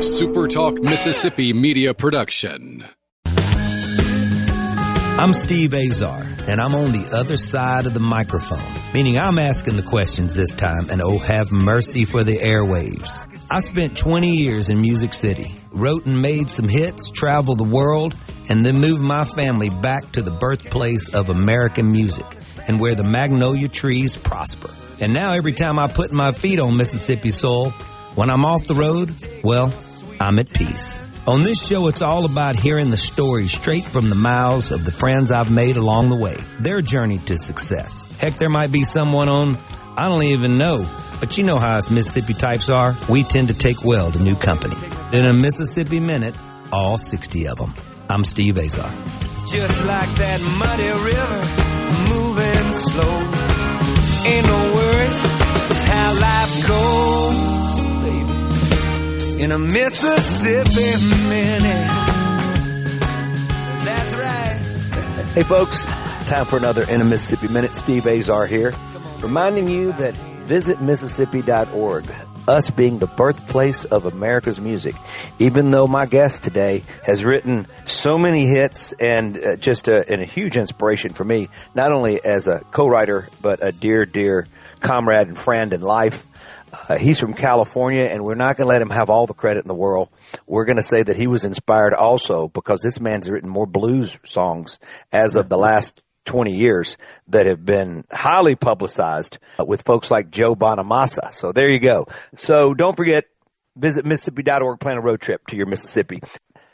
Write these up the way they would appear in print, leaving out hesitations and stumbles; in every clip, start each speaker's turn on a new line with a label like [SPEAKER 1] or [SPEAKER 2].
[SPEAKER 1] SuperTalk Mississippi Media production.
[SPEAKER 2] I'm Steve Azar, and I'm on the other side of the microphone, meaning I'm asking the questions this time, and oh, have mercy for the airwaves. I spent 20 years in Music City, wrote and made some hits, traveled the world, and then moved my family back to the birthplace of American music and where the magnolia trees prosper. And now every time I put my feet on Mississippi soil, when I'm off the road, well, I'm at peace. On this show, it's all about hearing the stories straight from the mouths of the friends I've made along the way, their journey to success. Heck, there might be someone on I don't even know, but you know how us Mississippi types are. We tend to take well to new company. In a Mississippi Minute, all 60 of them. I'm Steve Azar. It's just like that muddy river, moving slow. Ain't no worries, it's how life goes, baby. In a Mississippi Minute. That's right.
[SPEAKER 3] Hey folks, time for another In a Mississippi Minute. Steve Azar here, reminding you that visit Mississippi.org, us being the birthplace of America's music. Even though my guest today has written so many hits and and a huge inspiration for me, not only as a co-writer, but a dear, dear comrade and friend in life. He's from California, and we're not going to let him have all the credit in the world. We're going to say that he was inspired also because this man's written more blues songs as of the last 20 years that have been highly publicized with folks like Joe Bonamassa. So there you go. So don't forget, visit Mississippi.org, plan a road trip to your Mississippi.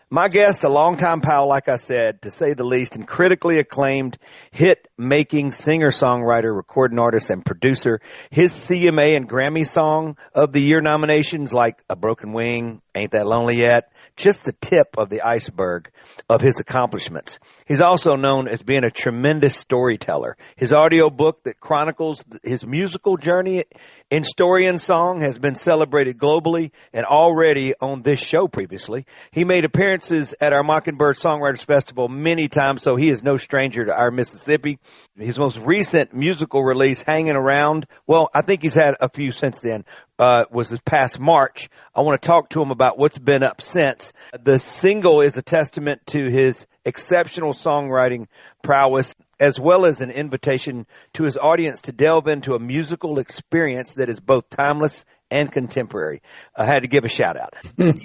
[SPEAKER 3] My guest, a longtime pal, like I said, to say the least, and critically acclaimed hit-making singer-songwriter, recording artist, and producer. His CMA and Grammy Song of the Year nominations, like A Broken Wing, Ain't That Lonely Yet, just the tip of the iceberg of his accomplishments. He's also known as being a tremendous storyteller. His audio book that chronicles his musical journey in story and song has been celebrated globally and already on this show previously. He made appearances at our Mockingbird Songwriters Festival many times, so he is no stranger to our Mississippi. His most recent musical release, Hanging Around, well, I think he's had a few since then, was this past March. I want to talk to him about what's been up since. The single is a testament to his exceptional songwriting prowess, as well as an invitation to his audience to delve into a musical experience that is both timeless and contemporary. I had to give a shout out.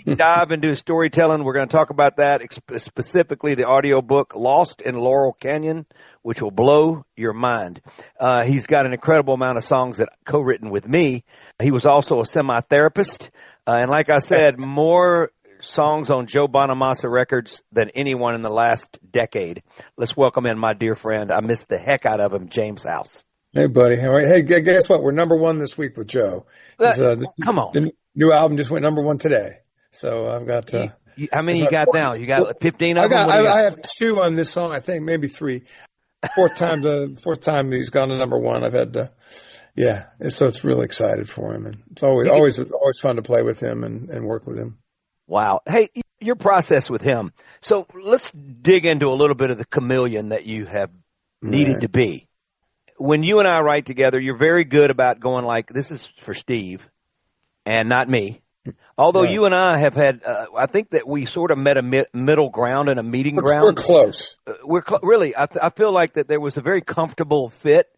[SPEAKER 3] Dive into his storytelling. We're going to talk about that, specifically the audio book, Lost in Laurel Canyon, which will blow your mind. He's got an incredible amount of songs that co-written with me. He was also a semi-therapist. And like I said, more songs on Joe Bonamassa records than anyone in the last decade. Let's welcome in my dear friend. I missed the heck out of him, James House.
[SPEAKER 4] Hey, buddy. All right. Hey, guess what? We're number one this week with Joe.
[SPEAKER 3] Come on.
[SPEAKER 4] The new album just went number one today. So I've got...
[SPEAKER 3] how many you got now? You got 15 of them?
[SPEAKER 4] I have 2 on this song, I think, maybe 3. Fourth time he's gone to number one. I've had yeah. So it's really excited for him. And it's always fun to play with him and work with him.
[SPEAKER 3] Wow. Hey, your process with him. So let's dig into a little bit of the chameleon that you have needed to be. When you and I write together, you're very good about going like, this is for Steve and not me. Although you and I have had, I think that we sort of met a middle ground and a meeting ground.
[SPEAKER 4] We're close.
[SPEAKER 3] Really, I feel like that there was a very comfortable fit.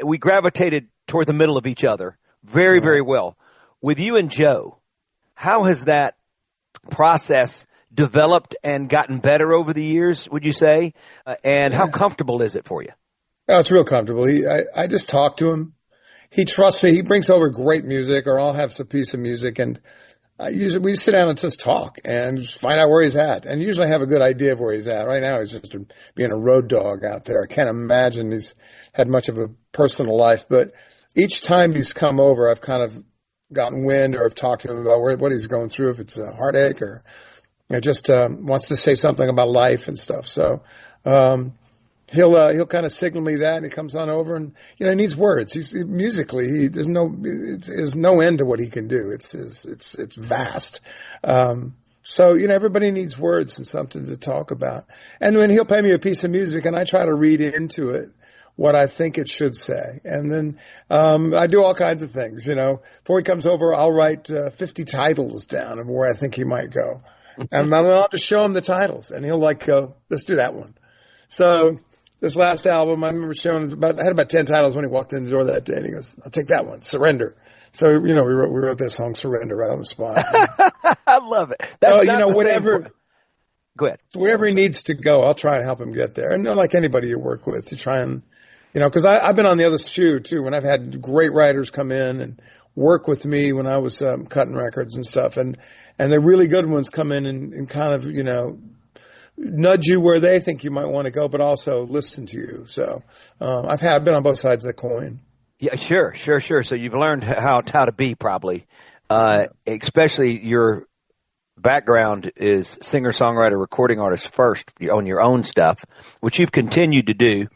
[SPEAKER 3] We gravitated toward the middle of each other very, very well. With you and Joe, how has that process developed and gotten better over the years, would you say? And how comfortable is it for you?
[SPEAKER 4] Oh, it's real comfortable. I just talk to him. He trusts me. He brings over great music, or I'll have some piece of music, and we sit down and just talk and just find out where he's at. And usually have a good idea of where he's at. Right now, he's just being a road dog out there. I can't imagine he's had much of a personal life. But each time he's come over, I've kind of gotten wind, or I've talked to him about what he's going through, if it's a heartache or just wants to say something about life and stuff. So he'll kind of signal me that, and he comes on over, and he needs words. Musically, there's no end to what he can do. It's vast. So everybody needs words and something to talk about. And when he'll play me a piece of music, and I try to read into it what I think it should say. And then I do all kinds of things. Before he comes over, I'll write 50 titles down of where I think he might go. And I'll just show him the titles, and he'll go, let's do that one. So this last album, I remember showing him I had about 10 titles when he walked in the door that day, and he goes, I'll take that one, Surrender. So, we wrote that song Surrender right on the spot.
[SPEAKER 3] I love it. That's
[SPEAKER 4] whatever.
[SPEAKER 3] Go ahead.
[SPEAKER 4] Wherever he needs to go, I'll try and help him get there. And like anybody you work with, to try and, because I've been on the other shoe too, when I've had great writers come in and work with me when I was cutting records and stuff. And the really good ones come in and kind of, nudge you where they think you might want to go, but also listen to you. So I've been on both sides of the coin.
[SPEAKER 3] Yeah, sure. So you've learned how to be, probably, especially your background is singer-songwriter-recording artist first on your own stuff, which you've continued to do.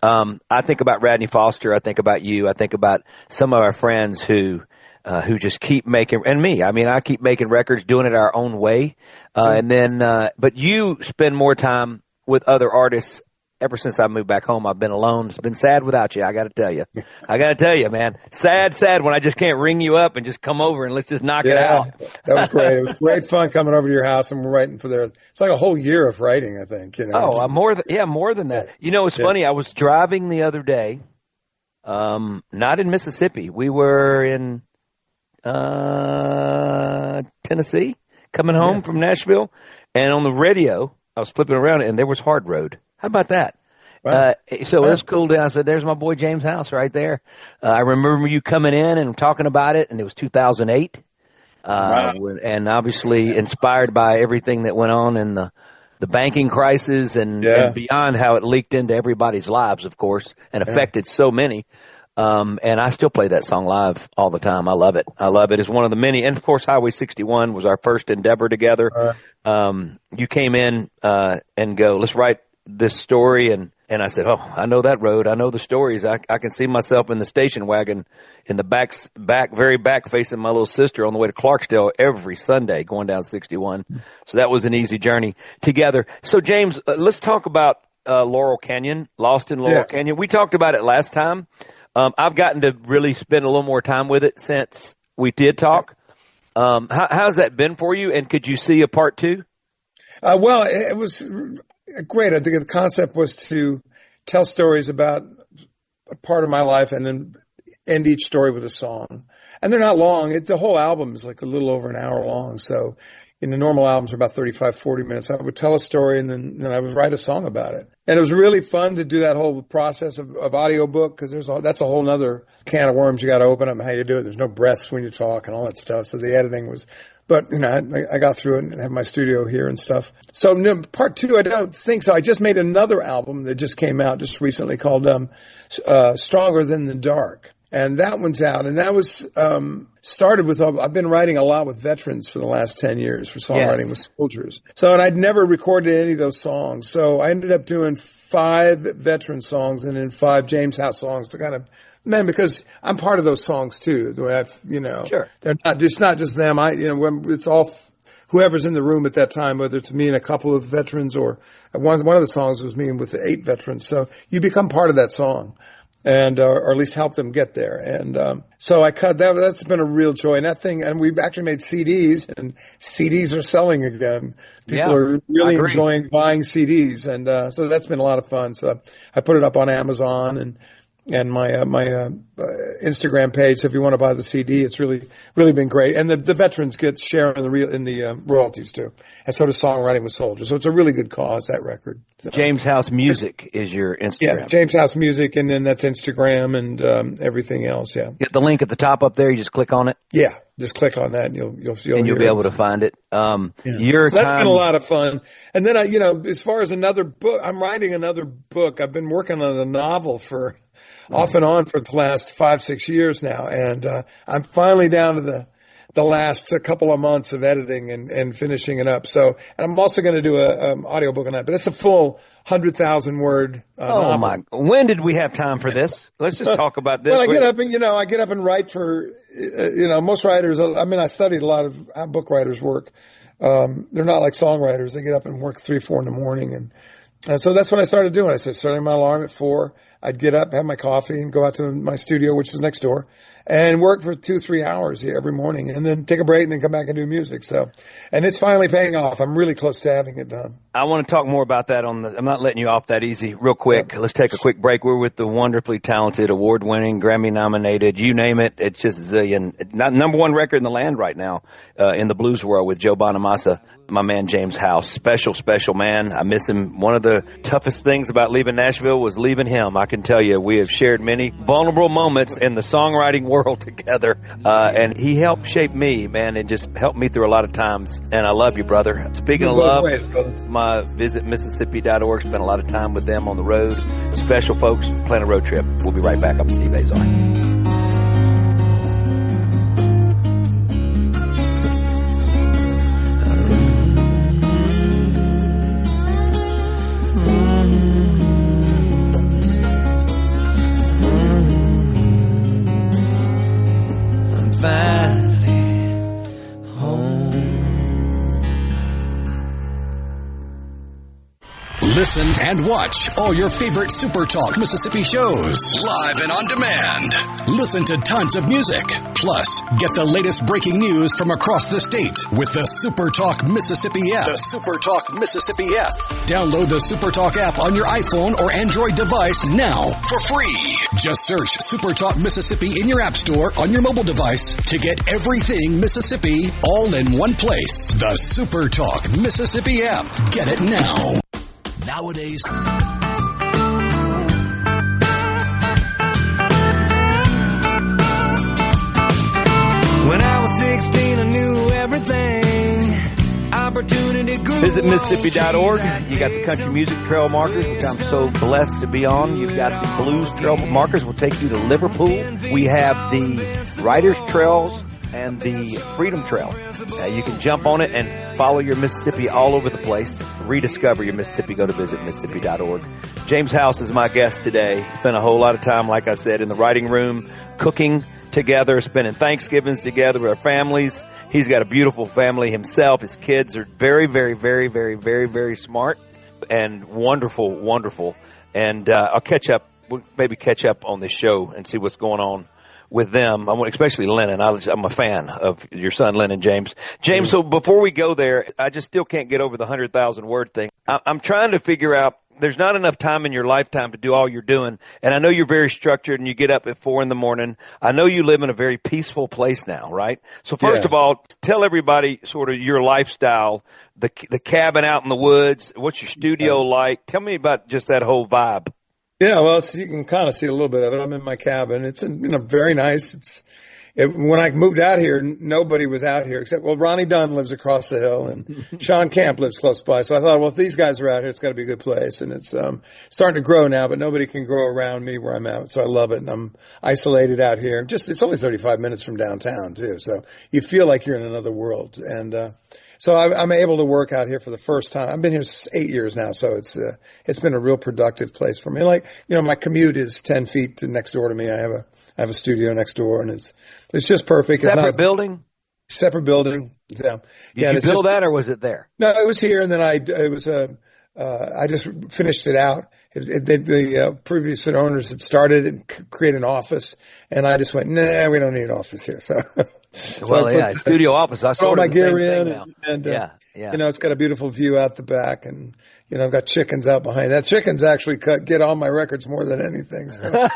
[SPEAKER 3] I think about Radney Foster. I think about you. I think about some of our friends who just keep making, and me. I mean, I keep making records, doing it our own way. But you spend more time with other artists. Ever since I moved back home, I've been alone. It's been sad without you. I got to tell you, man. Sad when I just can't ring you up and just come over and let's just knock it out.
[SPEAKER 4] That was great. It was great fun coming over to your house and we're writing for there. It's like a whole year of writing, I think.
[SPEAKER 3] More than that. It's funny. I was driving the other day, not in Mississippi. We were in Tennessee, coming home from Nashville, and on the radio, I was flipping around and there was Hard Road. How about that? Wow. It was cool down. I said, there's my boy James House right there. I remember you coming in and talking about it, and it was 2008. Wow. And obviously inspired by everything that went on in the banking crisis and beyond, how it leaked into everybody's lives, of course, and affected so many. And I still play that song live all the time. I love it. It's one of the many. And of course, Highway 61 was our first endeavor together. You came in and go, let's write this story, and I said, I know that road. I know the stories. I can see myself in the station wagon in the very back facing my little sister on the way to Clarksdale every Sunday going down 61. So that was an easy journey together. So James, let's talk about Laurel Canyon, Lost in Laurel Canyon. We talked about it last time. I've gotten to really spend a little more time with it since we did talk. How's that been for you? And could you see a part two?
[SPEAKER 4] Well, it was great. I think the concept was to tell stories about a part of my life and then end each story with a song. And they're not long. The whole album is like a little over an hour long. So the normal albums are about 35, 40 minutes. I would tell a story and then I would write a song about it. And it was really fun to do that whole process of audiobook, because that's a whole nother can of worms you got to open up and how you do it. There's no breaths when you talk and all that stuff. So the editing was, but I got through it and have my studio here and stuff. So part two, I don't think so. I just made another album that just came out just recently called Stronger Than the Dark. And that one's out. And that was started with, I've been writing a lot with veterans for the last 10 years for songwriting with soldiers. So, and I'd never recorded any of those songs. So I ended up doing 5 veteran songs and then 5 James House songs to kind of, because I'm part of those songs too. The way
[SPEAKER 3] Sure.
[SPEAKER 4] They're not just them. It's all whoever's in the room at that time, whether it's me and a couple of veterans or one of the songs was me with 8 veterans. So you become part of that song. And, or at least help them get there. And, so I cut that. That's been a real joy. And we've actually made CDs, and CDs are selling again. People are really enjoying buying CDs. And, so that's been a lot of fun. So I put it up on Amazon and my Instagram page. So if you want to buy the CD, it's really been great. And the veterans get share in the royalties too. And so does Songwriting with Soldiers. So it's a really good cause, that record. So,
[SPEAKER 3] James House Music is your Instagram.
[SPEAKER 4] Yeah, James House Music, and then that's Instagram and everything else. Yeah.
[SPEAKER 3] Get the link at the top up there. You just click on it.
[SPEAKER 4] Yeah, just click on that, and you'll
[SPEAKER 3] be able to find it.
[SPEAKER 4] So that's been a lot of fun. And then as far as another book, I'm writing another book. I've been working on a novel for off and on for the last 5-6 years now, and I'm finally down to the last couple of months of editing and finishing it up. So, and I'm also going to do a audiobook on that, but it's a full 100,000 word novel.
[SPEAKER 3] My! When did we have time for this? Let's just talk about this.
[SPEAKER 4] Well, I get up and write for most writers. I studied a lot of how book writers work. They're not like songwriters. They get up and work 3-4 in the morning, and And so that's what I started doing. I started setting my alarm at 4. I'd get up, have my coffee, and go out to my studio, which is next door, and work for 2-3 hours every morning, and then take a break and then come back and do music. So, and it's finally paying off. I'm really close to having it done.
[SPEAKER 3] I want to talk more about that I'm not letting you off that easy. Real quick, Let's take a quick break. We're with the wonderfully talented, award-winning, Grammy-nominated, you name it. It's just zillion. Not number one record in the land right now in the blues world with Joe Bonamassa, my man James House. Special, special man. I miss him. One of the toughest things about leaving Nashville was leaving him. I can tell you, we have shared many vulnerable moments in the songwriting world together, and he helped shape me, man, and just helped me through a lot of times. And I love you, brother. Speaking of love, my visit Mississippi.org, spent a lot of time with them on the road. Special folks, plan a road trip. We'll be right back. I'm Steve Azar.
[SPEAKER 1] Listen and watch all your favorite SuperTalk Mississippi shows live and on demand. Listen to tons of music. Plus, get the latest breaking news from across the state with the SuperTalk Mississippi app. The SuperTalk Mississippi app. Download the SuperTalk app on your iPhone or Android device now for free. Just search SuperTalk Mississippi in your app store on your mobile device to get everything Mississippi all in one place. The SuperTalk Mississippi app. Get it now.
[SPEAKER 5] Nowadays,
[SPEAKER 2] when I was 16, I knew everything. Opportunity grew.
[SPEAKER 3] Visit Mississippi.org. You got the country music trail markers, which I'm so blessed to be on. You've got the blues trail markers. We'll take you to Liverpool. We have the Writers Trails and the Freedom Trail. You can jump on it and follow your Mississippi all over the place. Rediscover your Mississippi. Go to visit Mississippi.org. James House is my guest today. Spent a whole lot of time, like I said, in the writing room, cooking together, spending Thanksgivings together with our families. He's got a beautiful family himself. His kids are very, very, very, very, very, very smart and wonderful, wonderful. And I'll maybe catch up on this show and see what's going on with them, especially Lennon. I'm a fan of your son, Lennon James. James, so before we go there, I just still can't get over the 100,000 word thing. I'm trying to figure out, there's not enough time in your lifetime to do all you're doing. And I know you're very structured and you get up at 4 a.m. I know you live in a very peaceful place now, right? So first of all, tell everybody sort of your lifestyle, the cabin out in the woods. What's your studio like? Tell me about just that whole vibe.
[SPEAKER 4] Yeah, well, you can kind of see a little bit of it. I'm in my cabin. It's very nice. When I moved out here, nobody was out here except, Ronnie Dunn lives across the hill and Sean Camp lives close by. So I thought, well, if these guys are out here, it's got to be a good place. And it's starting to grow now, but nobody can grow around me where I'm at. So I love it. And I'm isolated out here. It's only 35 minutes from downtown too. So you feel like you're in another world. And so I'm able to work out here for the first time. I've been here 8 years now, so it's been a real productive place for me. Like, my commute is 10 feet to next door to me. I have a studio next door, and it's just perfect.
[SPEAKER 3] Separate building?
[SPEAKER 4] Separate building. Yeah.
[SPEAKER 3] Did you build that, or was it there?
[SPEAKER 4] No, it was here, and then I just finished it out. The previous owners had started and created an office, and I just went, nah, we don't need an office here. So.
[SPEAKER 3] Studio office. I saw
[SPEAKER 4] all my gear in,
[SPEAKER 3] and
[SPEAKER 4] it's got a beautiful view out the back, and I've got chickens out behind that. Chickens actually get on my records more than anything. So.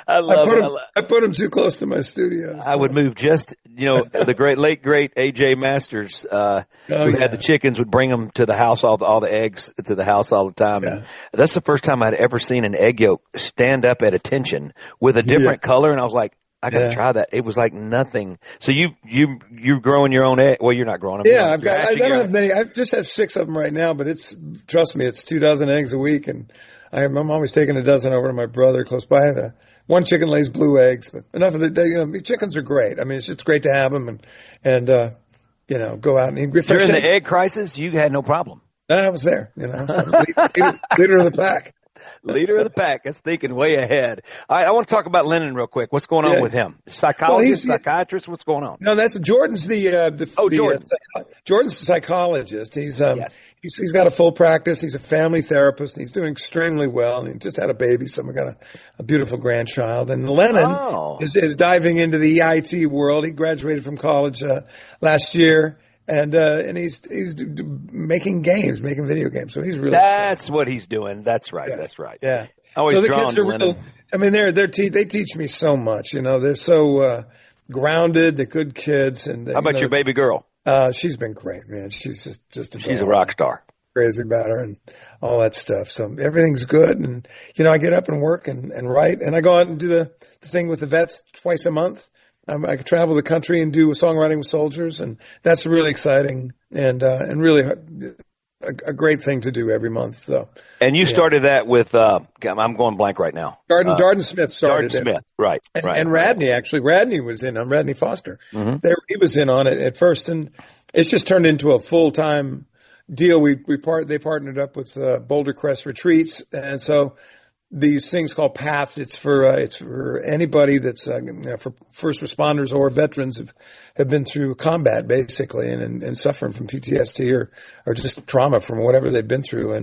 [SPEAKER 4] I put them too close to my studio. So.
[SPEAKER 3] I would move just, the late great AJ Masters, who had the chickens, would bring them to the house, all the eggs to the house all the time. Yeah. And that's the first time I'd ever seen an egg yolk stand up at attention with a different color, and I was like, I got to try that. It was like nothing. So you're growing your own egg. Well, you're not growing them.
[SPEAKER 4] Yeah, I don't have many. I just have 6 of them right now, but trust me, it's 24 eggs a week. And I'm always taking a dozen over to my brother close by. One chicken lays blue eggs, but enough of the chickens are great. I mean, it's just great to have them and go out and eat.
[SPEAKER 3] During the egg crisis, you had no problem.
[SPEAKER 4] I was there, so leader of the pack.
[SPEAKER 3] Leader of the pack. That's thinking way ahead. All right, I want to talk about Lennon real quick. What's going on with him? Psychologist, psychiatrist? What's going on?
[SPEAKER 4] No, Jordan's Jordan's a psychologist. He's He's got a full practice. He's a family therapist, and he's doing extremely well. And he just had a baby, so we got a beautiful grandchild. And Lennon is diving into the EIT world. He graduated from college last year, and he's making games, making video games. So he's really
[SPEAKER 3] that's what he's doing. That's right.
[SPEAKER 4] Yeah.
[SPEAKER 3] That's right.
[SPEAKER 4] Yeah.
[SPEAKER 3] Always
[SPEAKER 4] so
[SPEAKER 3] drawn to Lennon.
[SPEAKER 4] I mean, they teach me so much. You know, they're so grounded. They're good kids. And
[SPEAKER 3] how about your baby girl?
[SPEAKER 4] She's been great, man. She's just
[SPEAKER 3] she's a rock star.
[SPEAKER 4] Crazy about her and all that stuff. So everything's good. And, I get up and work and write, and I go out and do the thing with the vets twice a month. I travel the country and do songwriting with soldiers, and that's really exciting and really a great thing to do every month. So. And
[SPEAKER 3] you started that with, I'm going blank right now.
[SPEAKER 4] Darden Smith started
[SPEAKER 3] Darden Smith, right.
[SPEAKER 4] And Radney, actually. Radney was in on Radney Foster. Mm-hmm. He was in on it at first, and it's just turned into a full-time deal. They partnered up with Boulder Crest Retreats, and so these things called paths. It's for anybody that's for first responders or veterans have been through combat basically and suffering from PTSD or just trauma from whatever they've been through,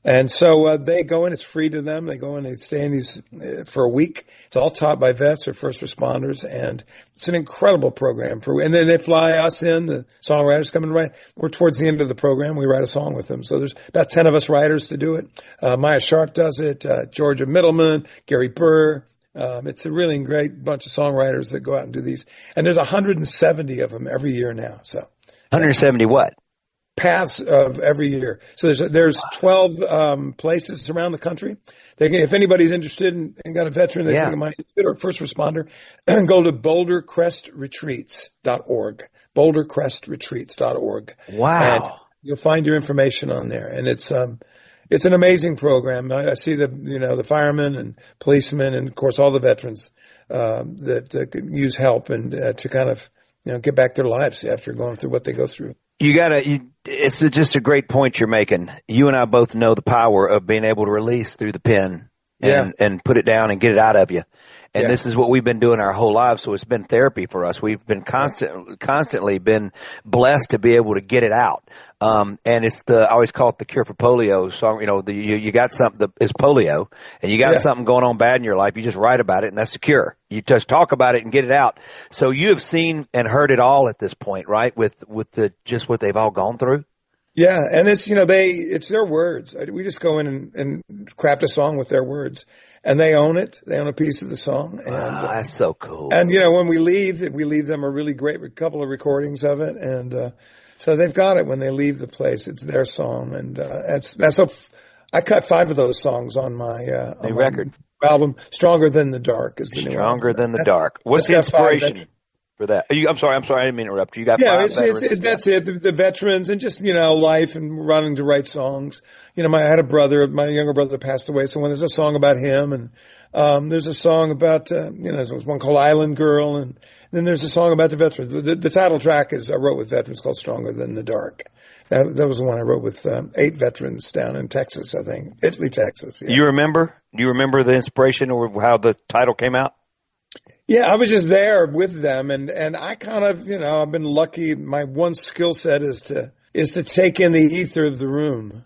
[SPEAKER 4] and so they go in. It's free to them. They go in. They stay in these for a week. It's all taught by vets or first responders, and it's an incredible program. And then they fly us in. The songwriters come and write. We're towards the end of the program. We write a song with them. So there's about 10 of us writers to do it. Maya Sharp does it. Georgia Middleman, Gary Burr. It's a really great bunch of songwriters that go out and do these. And there's 170 of them every year now. So
[SPEAKER 3] 170 what?
[SPEAKER 4] Paths of every year. So there's 12 places around the country. If anybody's interested and got a veteran they think might be or a first responder, go to bouldercrestretreats.org. bouldercrestretreats.org.
[SPEAKER 3] Wow.
[SPEAKER 4] And you'll find your information on there, and it's an amazing program. I see the firemen and policemen and of course all the veterans that could use help and to kind of get back their lives after going through what they go through.
[SPEAKER 3] It's just a great point you're making. You and I both know the power of being able to release through the pen and put it down and get it out of you. And this is what we've been doing our whole lives. So it's been therapy for us. We've been constantly been blessed to be able to get it out. And it's I always call it the cure for polio song. You got something that is polio and you got something going on bad in your life. You just write about it and that's the cure. You just talk about it and get it out. So you have seen and heard it all at this point, right? With just what they've all gone through.
[SPEAKER 4] Yeah. And it's, it's their words. We just go in and craft a song with their words. And they own it. They own a piece of the song. And,
[SPEAKER 3] that's so cool.
[SPEAKER 4] And, when we leave them a really great couple of recordings of it. And so they've got it when they leave the place. It's their song. And I cut 5 of those songs on my
[SPEAKER 3] record
[SPEAKER 4] album. Stronger Than the Dark is the new album.
[SPEAKER 3] Stronger Than the Dark. What's the inspiration for that? I'm sorry. I didn't mean to interrupt you. You got 5 veterans.
[SPEAKER 4] That's it. The veterans and just, life and running to write songs. I had a brother, my younger brother passed away. So when there's a song about him and, there's a song about, there's one called Island Girl and then there's a song about the veterans. The title track I wrote with veterans called Stronger Than the Dark. That was the one I wrote with 8 veterans down in Texas, I think. Italy, Texas. Yeah.
[SPEAKER 3] Do you remember the inspiration or how the title came out?
[SPEAKER 4] Yeah, I was just there with them and I kind of, I've been lucky. My one skill set is to take in the ether of the room.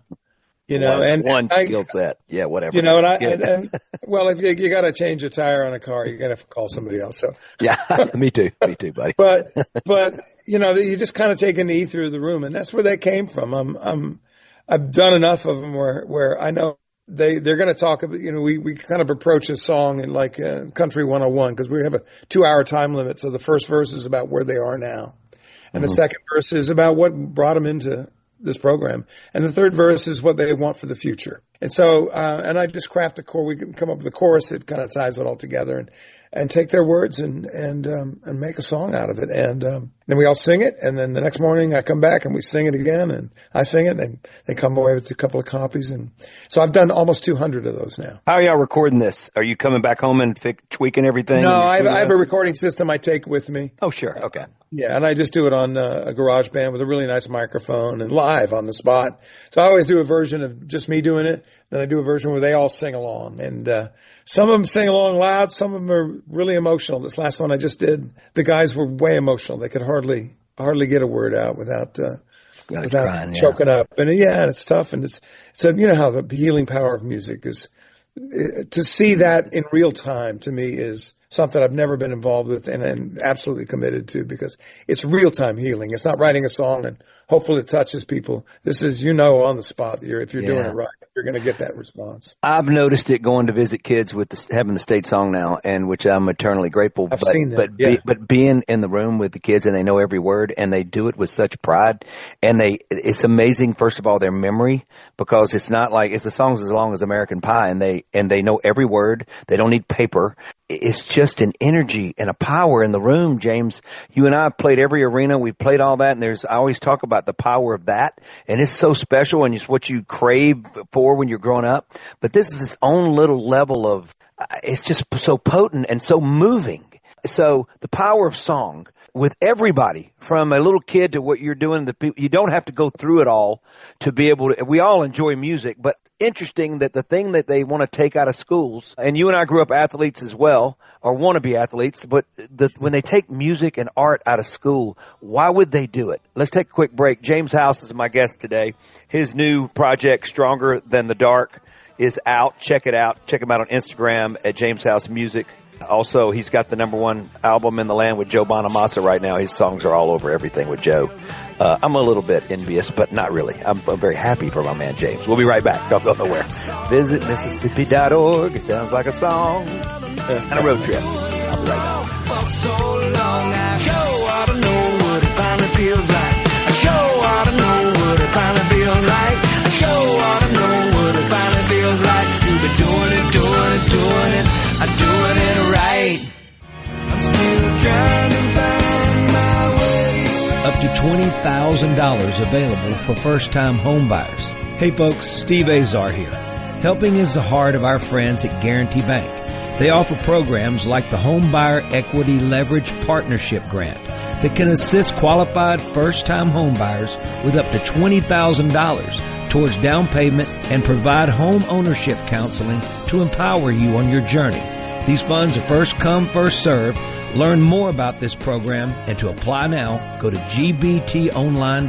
[SPEAKER 3] One skill set. Yeah, whatever.
[SPEAKER 4] And well, if you got to change a tire on a car, you're going to have to call somebody else. So
[SPEAKER 3] yeah, me too, buddy.
[SPEAKER 4] But you just kind of take in the ether of the room, and that's where that came from. I've done enough of them where I know they're going to talk about. We kind of approach a song in like Country 101 because we have a 2-hour time limit. So the first verse is about where they are now, and the second verse is about what brought them into this program. And the third verse is what they want for the future. And so, and I just craft a chorus. We can come up with a chorus that kind of ties it all together and take their words and make a song out of it. And then we all sing it. And then the next morning I come back and we sing it again and I sing it and they come away with a couple of copies. And so I've done almost 200 of those now.
[SPEAKER 3] How are y'all recording this? Are you coming back home and tweaking everything?
[SPEAKER 4] No, I have a recording system I take with me.
[SPEAKER 3] Oh, sure. Okay.
[SPEAKER 4] Yeah. And I just do it on a garage band with a really nice microphone and live on the spot. So I always do a version of just me doing it. Then I do a version where they all sing along and, some of them sing along loud. Some of them are really emotional. This last one I just did, the guys were way emotional. They could hardly get a word out without
[SPEAKER 3] without
[SPEAKER 2] crying,
[SPEAKER 3] choking up. And and it's tough. And it's you know how the healing power of music is. To see that in real time to me is something I've never been involved with and absolutely committed to, because it's real time healing. It's not writing a song and hopefully it touches people. This is, on the spot. If you're doing it right, you're going to get that response.
[SPEAKER 2] I've noticed it going to visit kids with having the state song now, and which I'm eternally grateful.
[SPEAKER 3] I've seen that.
[SPEAKER 2] But being in the room with the kids and they know every word and they do it with such pride, and it's amazing. First of all, their memory, because it's not like it's the songs as long as American Pie, and they know every word. They don't need paper. It's just an energy and a power in the room, James. You and I have played every arena. We've played all that, and I always talk about the power of that, and it's so special, and it's what you crave for when you're growing up. But this is its own little level of, it's just so potent and so moving. So the power of song with everybody, from a little kid to what you're doing, you don't have to go through it all to be able to. We all enjoy music, but interesting that the thing that they want to take out of schools, and you and I grew up athletes as well, or want to be athletes, but when they take music and art out of school, why would they do it? Let's take a quick break. James House is my guest today. His new project, Stronger Than the Dark, is out. Check it out. Check him out on Instagram at James House Music. Also, he's got the #1 album in the land with Joe Bonamassa right now. His songs are all over everything with Joe. I'm a little bit envious, but not really. I'm very happy for my man James. We'll be right back. Don't go nowhere. Visit Mississippi.org. It sounds like a song and a road trip. I'll be right back.
[SPEAKER 5] For so long, I sure ought to know what it finally feels like. I sure ought to know what it finally feels like. I sure ought to know what it finally feels like. You've been doing it. I'm doing it right. I'm still trying to find my way.
[SPEAKER 6] Up to $20,000 available for first-time home buyers. Hey folks, Steve Azar here. Helping is the heart of our friends at Guarantee Bank. They offer programs like the Home Buyer Equity Leverage Partnership Grant that can assist qualified first-time home buyers with up to $20,000 towards down payment and provide home ownership counseling to empower you on your journey. These funds are first come, first served. Learn more about this program and to apply now, go to gbtonline.com.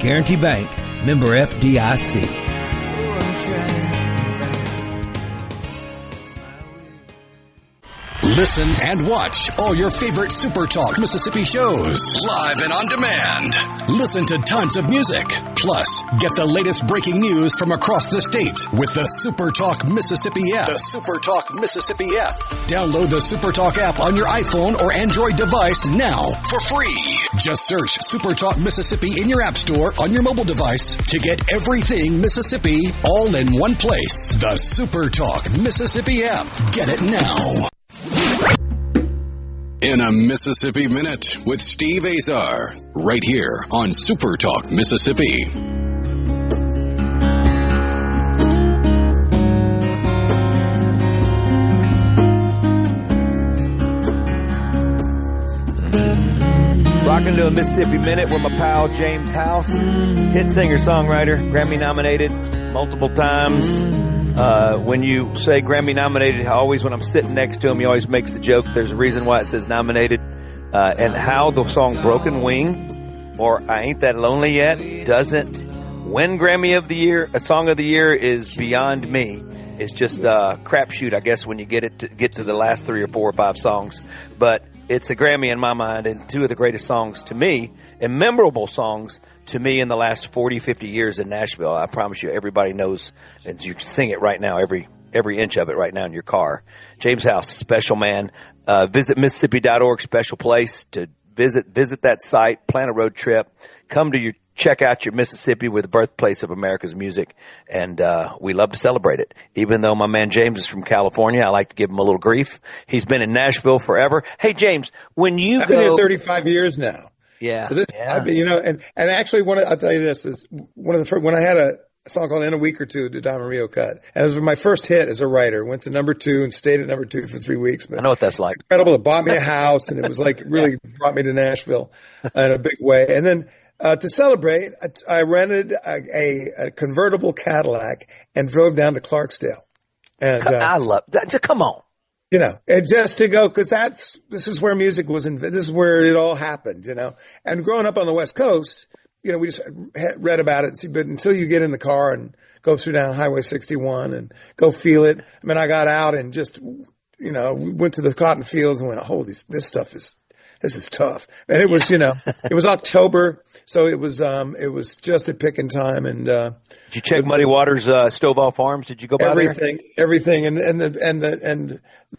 [SPEAKER 6] Guarantee Bank, member FDIC.
[SPEAKER 1] Listen and watch all your favorite SuperTalk Mississippi shows live and on demand. Listen to tons of music. Plus, get the latest breaking news from across the state with the SuperTalk Mississippi app. The SuperTalk Mississippi app. Download the SuperTalk app on your iPhone or Android device now for free. Just search SuperTalk Mississippi in your app store on your mobile device to get everything Mississippi all in one place. The SuperTalk Mississippi app. Get it now. In a Mississippi Minute with Steve Azar, right here on SuperTalk Mississippi.
[SPEAKER 2] Rocking to a Mississippi Minute with my pal James House, hit singer-songwriter, Grammy nominated multiple times. When you say Grammy nominated, always when I'm sitting next to him, he always makes the joke. There's a reason why it says nominated. And how the song Broken Wing or I Ain't That Lonely Yet doesn't win Grammy of the Year, a song of the year, is beyond me. It's just a crapshoot, I guess, when you get to the last 3 or 4 or 5 songs. But it's a Grammy in my mind, and 2 of the greatest songs to me, and memorable songs to me in the last 40, 50 years in Nashville. I promise you, everybody knows, and you can sing it right now, every inch of it right now in your car. James House, special man. Visit Mississippi.org, special place to visit that site, plan a road trip, check out your Mississippi with the birthplace of America's music, and we love to celebrate it. Even though my man James is from California, I like to give him a little grief. He's been in Nashville forever. Hey, James, when you
[SPEAKER 3] I've been here 35 years now.
[SPEAKER 2] Yeah.
[SPEAKER 3] So this, yeah. And actually, I'll tell you this, is one of the first, when I had a song called In a Week or Two, the Don Mario cut. And it was my first hit as a writer. Went to #2 and stayed at #2 for 3 weeks. But
[SPEAKER 2] I know what that's like.
[SPEAKER 3] Incredible. It bought me a house, and it was like really brought me to Nashville in a big way. And then to celebrate, I rented a convertible Cadillac and drove down to Clarksdale. And
[SPEAKER 2] I love that. Come on.
[SPEAKER 3] And just to go, because this is where music was this is where it all happened, And growing up on the West Coast,
[SPEAKER 4] we just read about it. But until you get in the car and go through down Highway 61 and go feel it. I mean, I got out and just, we went to the cotton fields and went, holy, this is tough. And it was, it was October. So it was just a picking time. And,
[SPEAKER 3] did you check Muddy Waters, Stovall Farms? Did you go by there?
[SPEAKER 4] Everything. And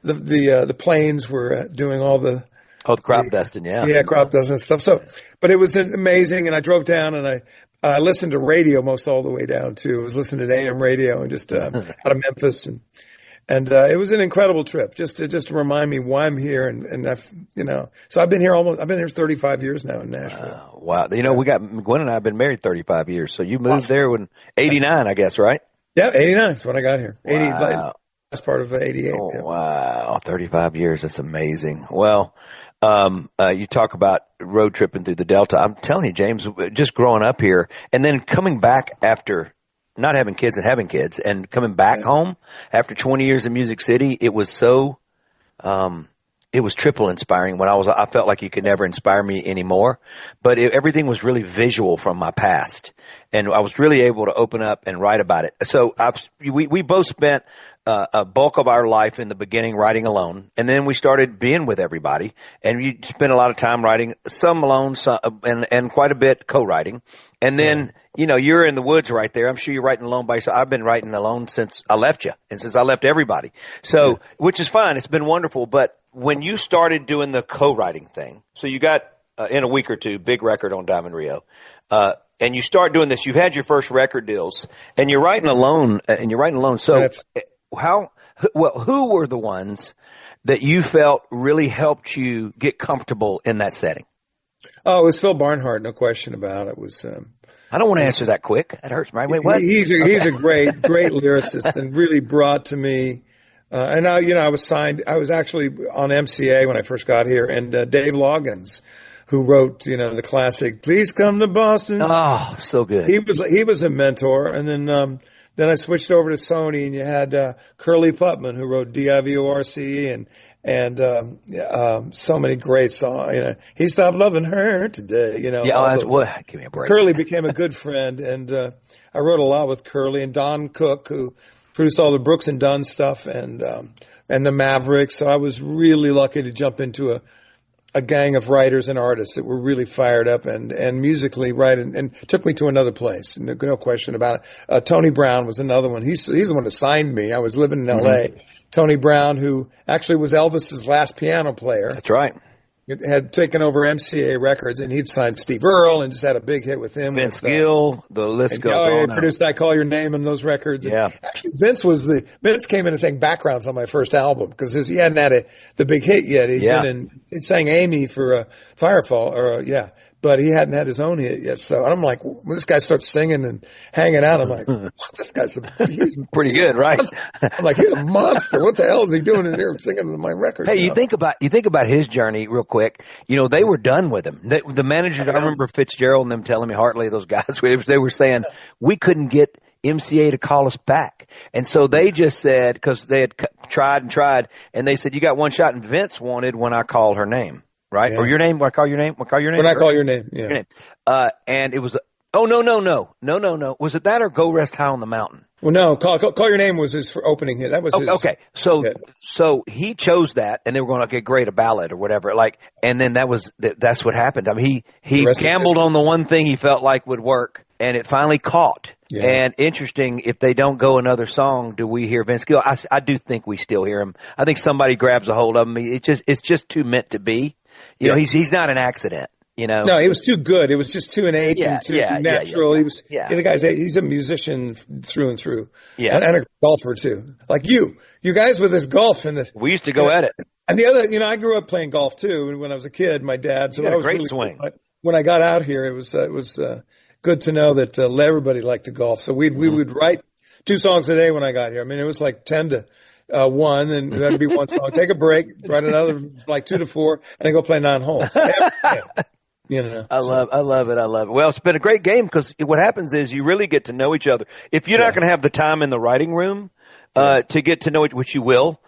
[SPEAKER 4] the planes were doing all the
[SPEAKER 3] crop dusting. Yeah.
[SPEAKER 4] Yeah. Crop dusting and stuff. So, but it was amazing. And I drove down and I listened to radio most all the way down too. I was listening to AM radio and just, out of Memphis and it was an incredible trip just to remind me why I'm here. And so I've been here 35 years now in Nashville.
[SPEAKER 3] Wow. Gwen and I have been married 35 years. So you moved there in 89, I guess, right?
[SPEAKER 4] Yeah. 89 is when I got here.
[SPEAKER 3] Wow.
[SPEAKER 4] That's part of 88.
[SPEAKER 3] Oh,
[SPEAKER 4] yeah.
[SPEAKER 3] Wow. 35 years. That's amazing. Well, you talk about road tripping through the Delta. I'm telling you, James, just growing up here and then coming back after not having kids and having kids and coming back home after 20 years in Music City, it was so, it was triple inspiring I felt like you could never inspire me anymore, but everything was really visual from my past and I was really able to open up and write about it. So we both spent a bulk of our life in the beginning writing alone, and then we started being with everybody, and you spent a lot of time writing, some alone, and quite a bit co-writing. And then, you're in the woods right there. I'm sure you're writing alone by yourself. I've been writing alone since I left you and since I left everybody. So, which is fine. It's been wonderful. But when you started doing the co-writing thing, so you got, in a week or two, big record on Diamond Rio, and you start doing this, you've had your first record deals and you're writing alone So who were the ones that you felt really helped you get comfortable in that setting?
[SPEAKER 4] Oh, it was Phil Barnhart, no question about it. It was,
[SPEAKER 3] I don't want to answer that quick. That hurts. Right? Wait, what?
[SPEAKER 4] He's a great lyricist and really brought to me, and I was signed, I was actually on MCA when I first got here, and Dave Loggins, who wrote, the classic, Please Come to Boston.
[SPEAKER 3] Oh, so good.
[SPEAKER 4] He was a mentor. And then I switched over to Sony and you had, Curly Putman, who wrote D-I-V-O-R-C-E and so many great songs. He stopped loving her today,
[SPEAKER 3] give me a break.
[SPEAKER 4] Curly became a good friend and, I wrote a lot with Curly and Don Cook, who produced all the Brooks and Dunn stuff and the Mavericks. So I was really lucky to jump into a gang of writers and artists that were really fired up and musically right and took me to another place. No question about it. Tony Brown was another one. He's the one that signed me. I was living in LA. Tony Brown, who actually was Elvis's last piano player.
[SPEAKER 3] That's right.
[SPEAKER 4] Had taken over MCA Records, and he'd signed Steve Earle and just had a big hit with him.
[SPEAKER 3] Vince Gill, the list goes on.
[SPEAKER 4] He produced I Call Your Name and those records.
[SPEAKER 3] Yeah.
[SPEAKER 4] And actually, Vince came in and sang backgrounds on my first album because he hadn't had the big hit yet. He sang Amy for Firefall, but he hadn't had his own hit yet. So I'm like, when this guy starts singing and hanging out, I'm like, this guy's he's
[SPEAKER 3] pretty good, right?
[SPEAKER 4] I'm like, he's a monster. What the hell is he doing in there singing my record?
[SPEAKER 3] Hey, you think about his journey real quick. They were done with him. The managers, I remember Fitzgerald and them telling me, Hartley, those guys, they were saying, we couldn't get MCA to call us back. And so they just said, because they had tried, and they said, you got one shot, and Vince wanted When I Called Her Name. Right? Yeah. Or your name? When I Call Your Name? When I Call Your Name?
[SPEAKER 4] When I Call Your Name, yeah.
[SPEAKER 3] Your name. And it was, no. Was it that or Go Rest High on the Mountain?
[SPEAKER 4] Well, no. Call Your Name was his opening hit. That was his.
[SPEAKER 3] Okay. So he chose that and they were going, okay, great, a ballad or whatever. And then that's what happened. I mean, he gambled on the one thing he felt like would work and it finally caught. Yeah. And interesting, if they don't go another song, do we hear Vince Gill? I do think we still hear him. I think somebody grabs a hold of him. It's just too meant to be. You know, he's not an accident, No,
[SPEAKER 4] he was too good. It was just too innate and too natural.
[SPEAKER 3] Yeah.
[SPEAKER 4] He's a musician through and through.
[SPEAKER 3] Yeah.
[SPEAKER 4] And a golfer too. Like you guys with this golf and this.
[SPEAKER 3] We used to go at it.
[SPEAKER 4] And the other, I grew up playing golf too. And when I was a kid, my dad, so
[SPEAKER 3] you had
[SPEAKER 4] I was
[SPEAKER 3] a great
[SPEAKER 4] really
[SPEAKER 3] swing.
[SPEAKER 4] Cool. When I got out here, it was good to know that everybody liked to golf. So we would write 2 songs a day when I got here. I mean, it was like 10 to 1, and it had to be one song. Take a break, write another like 2 to 4, and then go play 9 holes.
[SPEAKER 3] I love it. Well, it's been a great game because what happens is you really get to know each other. If you're not going to have the time in the writing room to get to know it, which you will,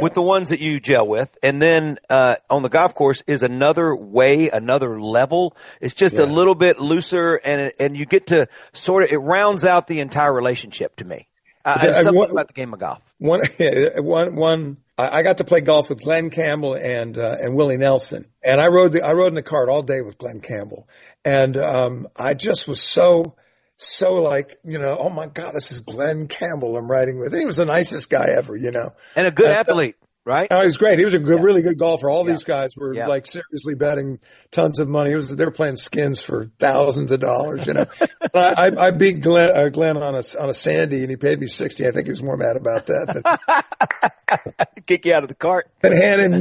[SPEAKER 3] with the ones that you gel with. And then on the golf course is another way, another level. It's just a little bit looser, and you get to sort of, it rounds out the entire relationship to me. Something about the game of golf.
[SPEAKER 4] I got to play golf with Glenn Campbell and Willie Nelson, and I rode in the cart all day with Glenn Campbell, and I just was so like, oh my God, this is Glenn Campbell I'm riding with. And he was the nicest guy ever,
[SPEAKER 3] and a good athlete. Right?
[SPEAKER 4] Oh, he was great. He was a really good golfer. All these guys were like seriously betting tons of money. They were playing skins for thousands of dollars, I beat Glenn on a Sandy, and he paid me $60. I think he was more mad about that.
[SPEAKER 3] Kick you out of the cart.
[SPEAKER 4] And handed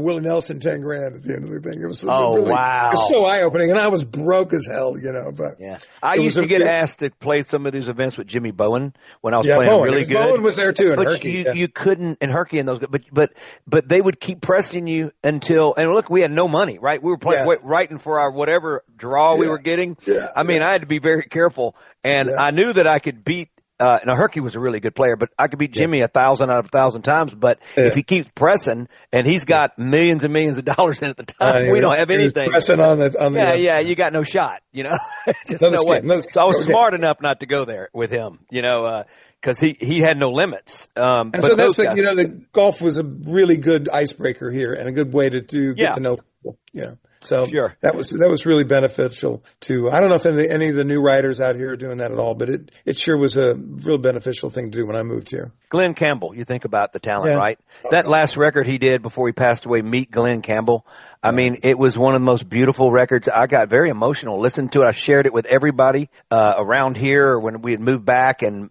[SPEAKER 4] Willie Nelson $10,000 at the end of the thing. It was
[SPEAKER 3] wow.
[SPEAKER 4] It was so eye opening, and I was broke as hell, But
[SPEAKER 3] I used to get asked to play some of these events with Jimmy Bowen when I was playing
[SPEAKER 4] Bowen.
[SPEAKER 3] really good.
[SPEAKER 4] Bowen was there too, and
[SPEAKER 3] but
[SPEAKER 4] Herky.
[SPEAKER 3] You couldn't, and Herky and those, but they would keep pressing you until, and look, we had no money, right? We were playing, writing for our whatever draw we were getting. I mean, I had to be very careful, and I knew that I could beat. Now Herky was a really good player, but I could beat Jimmy 1,000 out of 1,000 times. But if he keeps pressing, and he's got millions and millions of dollars in at the time, we don't have anything.
[SPEAKER 4] Pressing on the
[SPEAKER 3] you got no shot. Just no way. So I was smart enough not to go there with him. Because he had no limits.
[SPEAKER 4] But so that's the golf was a really good icebreaker here and a good way to get to know people. So that was really beneficial to, I don't know if any of the new writers out here are doing that at all, but it sure was a real beneficial thing to do when I moved here.
[SPEAKER 3] Glenn Campbell, you think about the talent, right? That last record he did before he passed away, Meet Glenn Campbell. I mean, it was one of the most beautiful records. I got very emotional listening to it. I shared it with everybody around here when we had moved back, and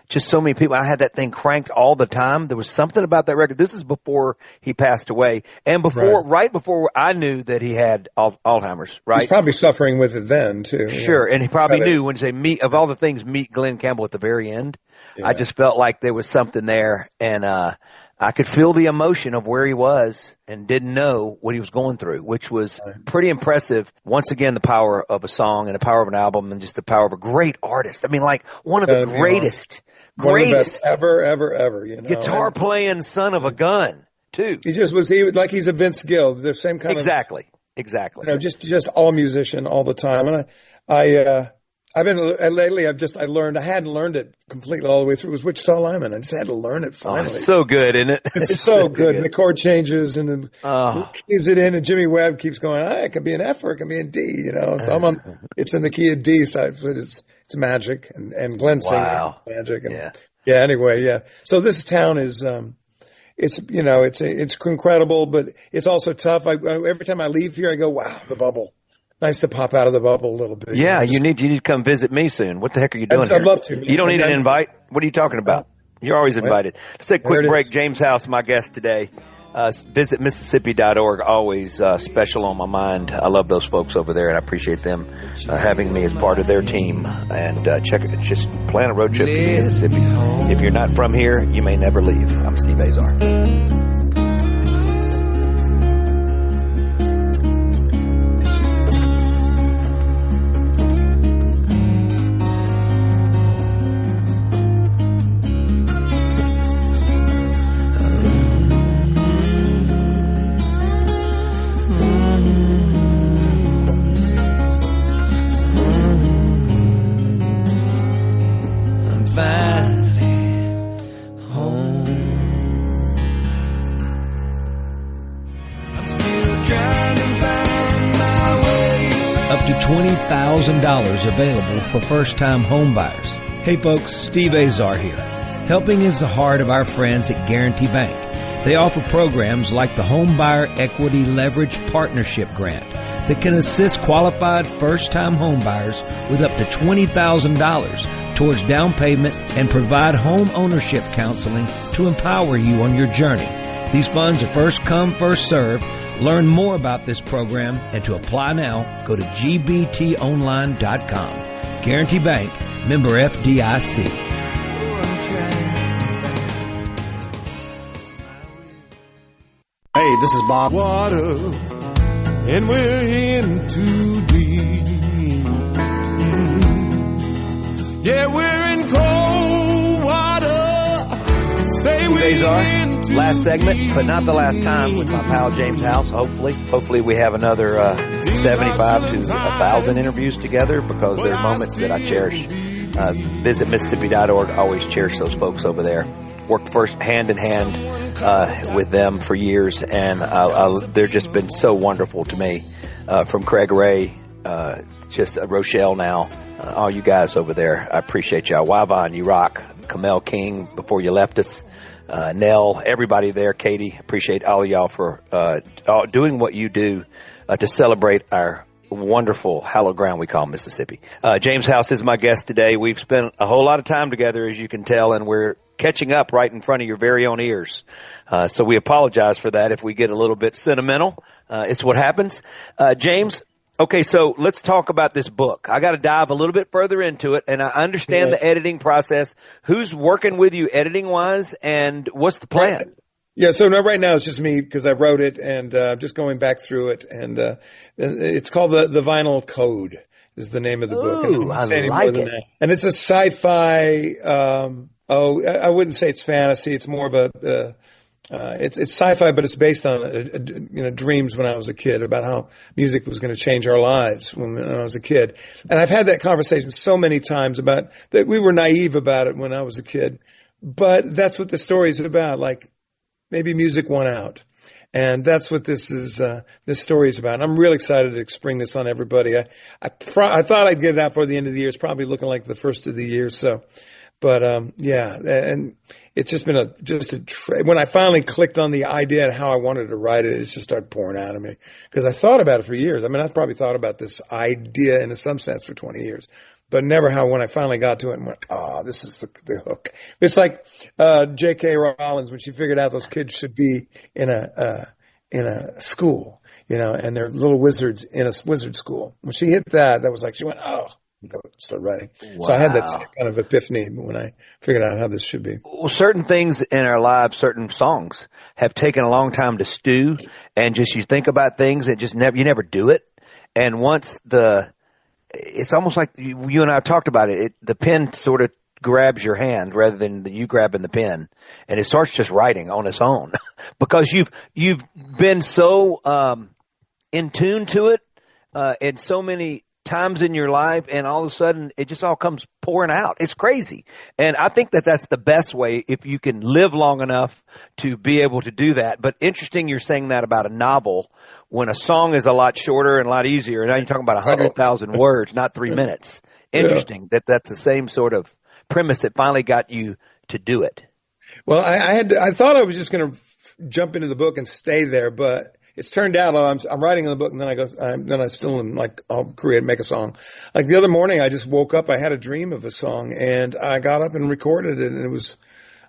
[SPEAKER 3] just so many people. I had that thing cranked all the time. There was something about that record. This is before he passed away, and right before I knew that he had Alzheimer's, right?
[SPEAKER 4] He's probably suffering with it then too.
[SPEAKER 3] Sure, and he probably knew when you say meet, of all the things, meet Glenn Campbell at the very end. I just felt like there was something there, and I could feel the emotion of where he was and didn't know what he was going through, which was pretty impressive. Once again, the power of a song and the power of an album and just the power of a great artist. I mean, like one of the greatest
[SPEAKER 4] ever,
[SPEAKER 3] guitar playing son of a gun too.
[SPEAKER 4] He's a Vince Gill, the same kind of.
[SPEAKER 3] Exactly.
[SPEAKER 4] Just all musician all the time. And I've been lately. I learned. I hadn't learned it completely all the way through. It was Wichita Lineman. I just had to learn it finally.
[SPEAKER 3] It's so good, isn't it?
[SPEAKER 4] It's so good. And the chord changes, and then keys it in, and Jimmy Webb keeps going. It can be an F or it can be in D. So it's in the key of D side. So it's magic, and Glenn singing magic. And, anyway. So this town is. It's incredible, but it's also tough. Every time I leave here, I go, wow, the bubble. Nice to pop out of the bubble a little bit.
[SPEAKER 3] Yeah, you need to come visit me soon. What the heck are you doing here?
[SPEAKER 4] I'd love to.
[SPEAKER 3] You don't need an invite. What are you talking about? You're always invited. Let's take a quick break. James House, my guest today. Visit Mississippi.org. Always special on my mind. I love those folks over there, and I appreciate them having me as part of their team. And just plan a road trip to Mississippi. If you're not from here, you may never leave. I'm Steve Azar.
[SPEAKER 6] $20,000 available for first-time home buyers. Hey folks, Steve Azar here. Helping is the heart of our friends at Guarantee Bank. They offer programs like the Home Buyer Equity Leverage Partnership Grant that can assist qualified first-time home buyers with up to $20,000 towards down payment and provide home ownership counseling to empower you on your journey. These funds are first come, first served. Learn more about this program and to apply now, go to gbtonline.com. Guarantee Bank, member FDIC.
[SPEAKER 7] Hey, this is Bob. Water, and we're in too deep. Yeah, we're in cold water. Say we're in
[SPEAKER 3] Last segment, but not the last time, with my pal James House, hopefully we have another 75 to 1,000 interviews together, because they're moments that I cherish. Visit Mississippi.org. I always cherish those folks over there. Worked first hand in hand with them for years, and they've just been so wonderful to me. From Craig Ray, just Rochelle now, all you guys over there, I appreciate y'all. Wyvon, you rock. Kamel King, before you left us. Nell, everybody there, Katie, appreciate all of y'all for doing what you do to celebrate our wonderful hallowed ground we call Mississippi. James House is my guest today. We've spent a whole lot of time together, as you can tell, and we're catching up right in front of your very own ears. So we apologize for that if we get a little bit sentimental. It's what happens. James, okay, so let's talk about this book. I got to dive a little bit further into it, and I understand the editing process. Who's working with you editing-wise, and what's the plan?
[SPEAKER 4] Yeah, so right now it's just me, because I wrote it, and just going back through it, and it's called The Vinyl Code is the name of the book.
[SPEAKER 3] Ooh, I like it.
[SPEAKER 4] And it's a sci-fi, I wouldn't say it's fantasy. It's more of a it's sci-fi, but it's based on dreams when I was a kid, about how music was going to change our lives when I was a kid. And I've had that conversation so many times about that. We were naive about it when I was a kid, but that's what the story is about. Like, maybe music won out, and that's what this story is about. And I'm really excited to spring this on everybody. I thought I'd get it out for the end of the year. It's probably looking like the first of the year. So. But, yeah, and it's just been when I finally clicked on the idea and how I wanted to write it, it just started pouring out of me, because I thought about it for years. I mean, I've probably thought about this idea in some sense for 20 years, but never how when I finally got to it and went, this is the hook. It's like, J.K. Rowling, when she figured out those kids should be in a school, and they're little wizards in a wizard school. When she hit that was like, she went, start writing. Wow. So I had that kind of epiphany when I figured out how this should be.
[SPEAKER 3] Well, certain things in our lives, certain songs have taken a long time to stew, and just you think about things and you never do it. And once it's almost like you and I talked about it. The pen sort of grabs your hand rather than you grabbing the pen, and it starts just writing on its own because you've been so in tune to it and so many times in your life, and all of a sudden it just all comes pouring out. It's crazy. And I think that that's the best way, if you can live long enough to be able to do that. But interesting you're saying that about a novel, when a song is a lot shorter and a lot easier. Now you're talking about 100,000 words, not 3 minutes. Interesting that's the same sort of premise that finally got you to do it.
[SPEAKER 4] Well, I thought I was just going to jump into the book and stay there, but it's turned out I'm writing in the book, and then I still am like, I'll make a song. Like the other morning, I just woke up. I had a dream of a song, and I got up and recorded it. And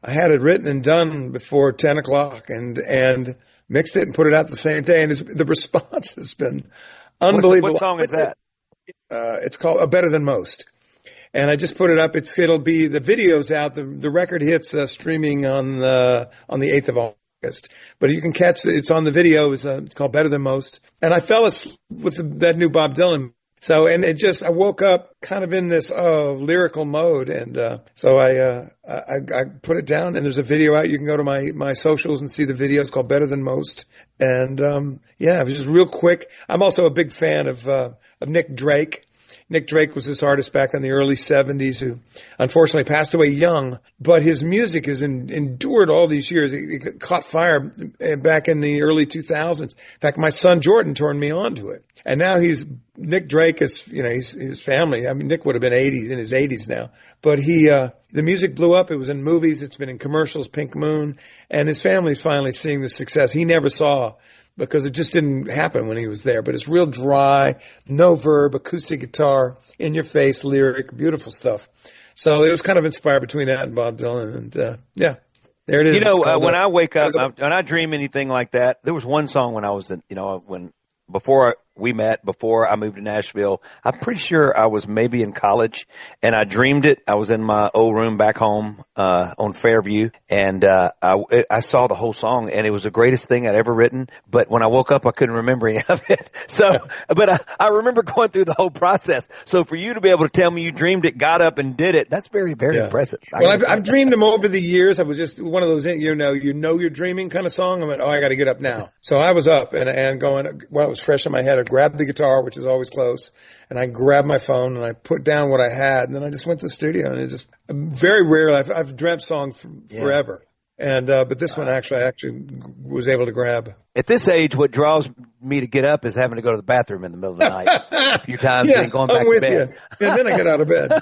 [SPEAKER 4] I had it written and done before 10 o'clock, and mixed it and put it out the same day. And the response has been unbelievable.
[SPEAKER 3] What song is that?
[SPEAKER 4] It's called Better Than Most. And I just put it up. It'll be, the video's out. The record hits streaming on the 8th of August. But you can catch it. It's on the video. It's called Better Than Most. And I fell asleep with that new Bob Dylan. So, and I woke up kind of in this lyrical mode, and so I put it down. And there's a video out. You can go to my socials and see the video. It's called Better Than Most. And it was just real quick. I'm also a big fan of Nick Drake. Nick Drake was this artist back in the early 70s who unfortunately passed away young, but his music has endured all these years. It caught fire back in the early 2000s. In fact, my son Jordan turned me on to it. And now Nick Drake is, his family. I mean, Nick would have been in his 80s now, but the music blew up. It was in movies. It's been in commercials, Pink Moon, and his family's finally seeing the success he never saw, because it just didn't happen when he was there. But it's real dry, no verb, acoustic guitar, in your face, lyric, beautiful stuff. So it was kind of inspired between that and Bob Dylan. And there it is.
[SPEAKER 3] When I wake up, when I dream anything like that, there was one song when I was, before we met before I moved to Nashville. I'm pretty sure I was maybe in college, and I dreamed it. I was in my old room back home on Fairview, and I saw the whole song, and it was the greatest thing I'd ever written. But when I woke up, I couldn't remember any of it. So, but I remember going through the whole process. So for you to be able to tell me you dreamed it, got up and did it, that's very, very impressive.
[SPEAKER 4] Well, I've dreamed them over the years. I was just one of those, you know you're dreaming kind of song. I went, I got to get up now. So I was up and going, while it was fresh in my head, I grabbed the guitar, which is always close, and I grabbed my phone and I put down what I had, and then I just went to the studio, and it just very rarely, I've dreamt songs forever. And, but this one I actually was able to grab.
[SPEAKER 3] At this age, what draws me to get up is having to go to the bathroom in the middle of the night a few times and going back to bed.
[SPEAKER 4] You. And then I get out of bed.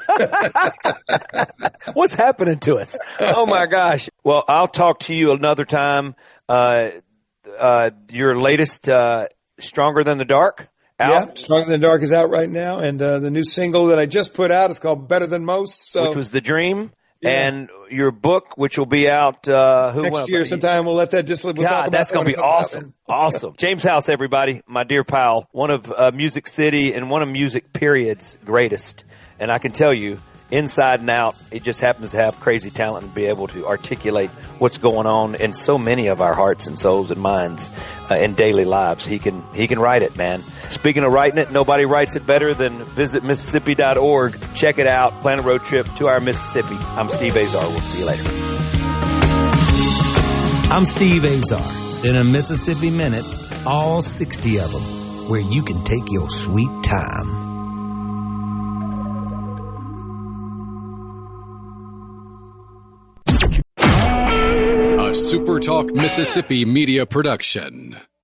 [SPEAKER 3] What's happening to us? Oh my gosh. Well, I'll talk to you another time. Your latest, Stronger Than the Dark, out?
[SPEAKER 4] Yeah, Stronger Than the Dark is out right now. And, the new single that I just put out is called Better Than Most. So,
[SPEAKER 3] which was The Dream. Yeah. And your book, which will be out
[SPEAKER 4] next year sometime. We'll let that just. We'll
[SPEAKER 3] God, that's going to be awesome. Awesome. James House, everybody, my dear pal, one of Music City and one of Music Period's greatest. And I can tell you, inside and out, he just happens to have crazy talent and be able to articulate what's going on in so many of our hearts and souls and minds in daily lives. He can write it, man. Speaking of writing it, nobody writes it better than visit Mississippi.org. Check it out. Plan a road trip to our Mississippi. I'm Steve Azar. We'll see you later.
[SPEAKER 2] I'm Steve Azar. In a Mississippi Minute, all 60 of them, where you can take your sweet time.
[SPEAKER 1] A SuperTalk Mississippi Media production.